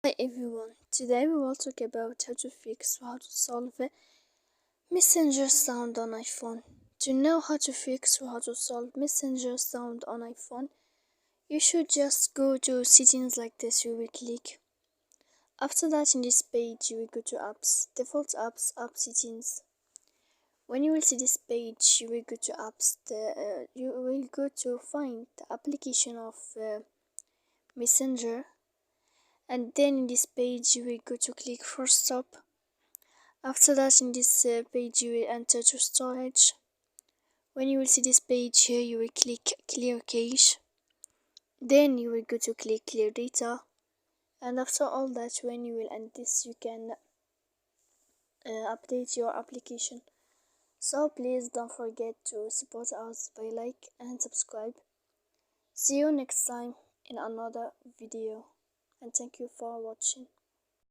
Hi everyone, today we will talk about how to fix or how to solve a messenger sound on iPhone. To know how to fix or how to solve messenger sound on iPhone, you should just go to settings like this. You will click. After that, in this page, you will go to apps, default apps, app settings. When you will see this page, you will go to apps. You will go to find the application of messenger, and then in this page you will go to click for stop. After that, in this page you will enter to storage. When you will see this page here, you will click clear cache, then you will go to click clear data, and after all that, when you will end this, you can update your application. So please don't forget to support us by like and subscribe. See you next time in another video, and thank you for watching.